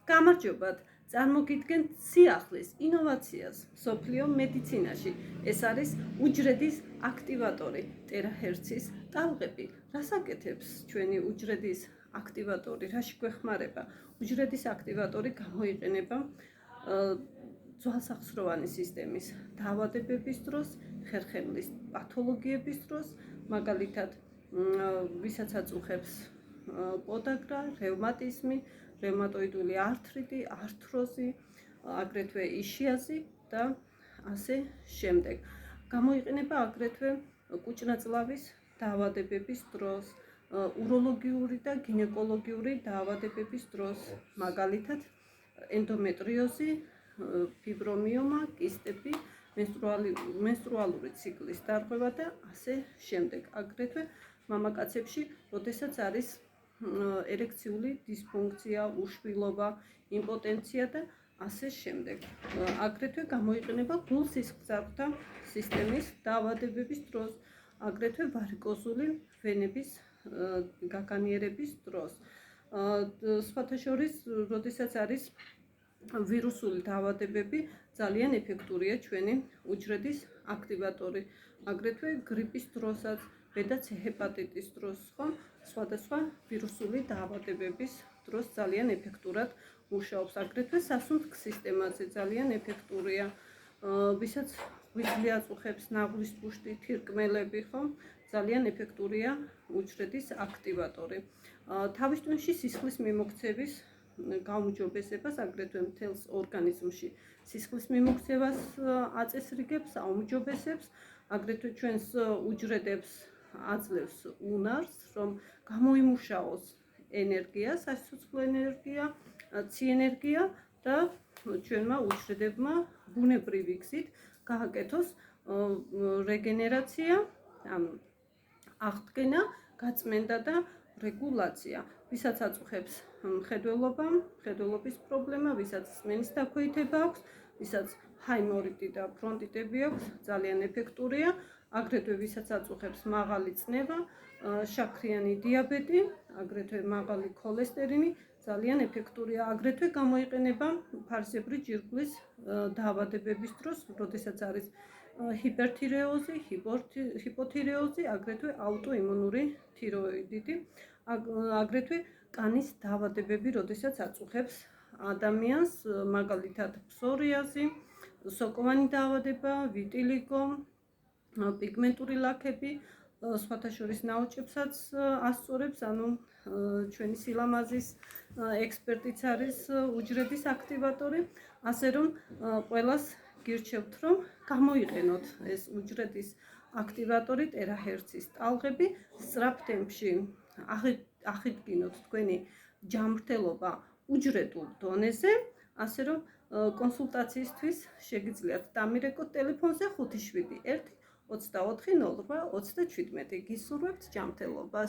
გამარჯობათ, წარმოგიდგენთ სიახლის ინოვაციას მსოფლიო მედიცინაში. ეს არის უჯრედის აქტივატორი ტერაჰერცის ტალღები. რას აკეთებს ჩვენი უჯრედის აქტივატორი? რაში გვეხმარება? უჯრედის აქტივატორი გამოიყენება ძვალსახსროვანი სისტემის დაავადებების დროს, ხერხემლის პათოლოგიების დროს, მაგალითად, ვისაც აწუხებს პოდაგრა, რევმატიზმი, რევმატოიდული ართრიტი, ართროზი, აგრეთვე ისჩიაზი და ასე შემდეგ. გამოიყენება აგრეთვე კუჭნაწლავის დაავადებების დროს, უროლოგიური და გინეკოლოგიური დაავადებების დროს, მაგალითად, ენდომეტრიოზი, ფიბრომიომა, კისტები, მენსტრუალური ციკლის დარღვევა და ასე შემდეგ. აგრეთვე მამაკაცებში, როდესაც არის ერექციული დისფუნქცია, უშვილობა, იმპოტენცია და ასე შემდეგ. აგრეთვე გამოიყენება გულ-სისხლძარღვთა სისტემის დაავადებების დროს, აგრეთვე ვარიკოზული ვენების გაგანიერების დროს. სხვათა შორის, როდესაც არის ვირუსული დაავადებები, ძალიან ეფექტურია ჩვენი უჯრედის აქტივატორი. აგრეთვე გრიპის დროსაც, ბედა C ჰეპატიტის დროს, სხვადასხვა ვირუსული დაავადებების დროს ძალიან ეფექტურად მუშაობს. აგრეთვე სასუნთქ სისტემაზე ძალიან ეფექტურია. ვისაც ღვიძლი აწუხებს, ნაღლის ბუშტი, თირკმელები, ძალიან ეფექტურია უჯრედის აქტივატორი. თავის ტვინში სისხლის მიმოქცევის გაუმჯობესებას, აგრეთვე მთელს ორგანიზმში სისხლის მიმოქცევას აწესრიგებს, აუმჯობესებს, აგრეთვე ჩვენს უჯრედებს აძლევს უნარს, რომ გამოიმუშაოს ენერგია, სასიცოცხლო ენერგია, ცი ენერგია და ჩვენმა უჯრედებმა ბუნებრივი გზით გააკეთოს რეგენერაცია, აღდგენა, გაწმენდა და რეგულაცია. ვისაც აწუხებს მხედველობა, მხედველობის პრობლემა, ვისაც სმენის დაქვეითება აქვს, ვისაც ჰაიმორიტი და ფრონტიტები აქვს, ძალიან ეფექტურია. აგრეთვე ვისაც აწუხებს მაღალი წნევა, შაქრიანი დიაბეტი, აგრეთვე მაღალი ქოლესტერინი, ძალიან ეფექტურია. აგრეთვე გამოიყენება ფარისებრი ჯირკვლის დაავადებების დროს, როდესაც არის ჰიპერთირეოზი, ჰიპოთირეოზი, აგრეთვე აუტოიმუნური თიროიდიტი, აგრეთვე კანის დაავადებები, როდესაც აწუხებს ადამიანს, მაგალითად ფსორიაზი, სოკოვანი დაავადება, ვიტილიგო, პიგმენტური ლაქები, სხვათა შორის ნაოჭებსაც ასწორებს, ანუ ჩვენი სილამაზის ექსპერტიც არის უჯრედის აქტივატორი, ასე რომ ყველას გირჩევთ, რომ გამოიყენოთ ეს უჯრედის აქტივატორი ტერაჰერცის ტალღები, სწრაფ ტემპში აღიდგინოთ თქვენი ჯანმრთელობა უჯრედულ დონეზე, ასე რომ კონსულტაციისთვის შეგიძლიათ დამირეკოთ ტელეფონზე 571 24 08 27. გისურვებთ ჯანმრთელობას.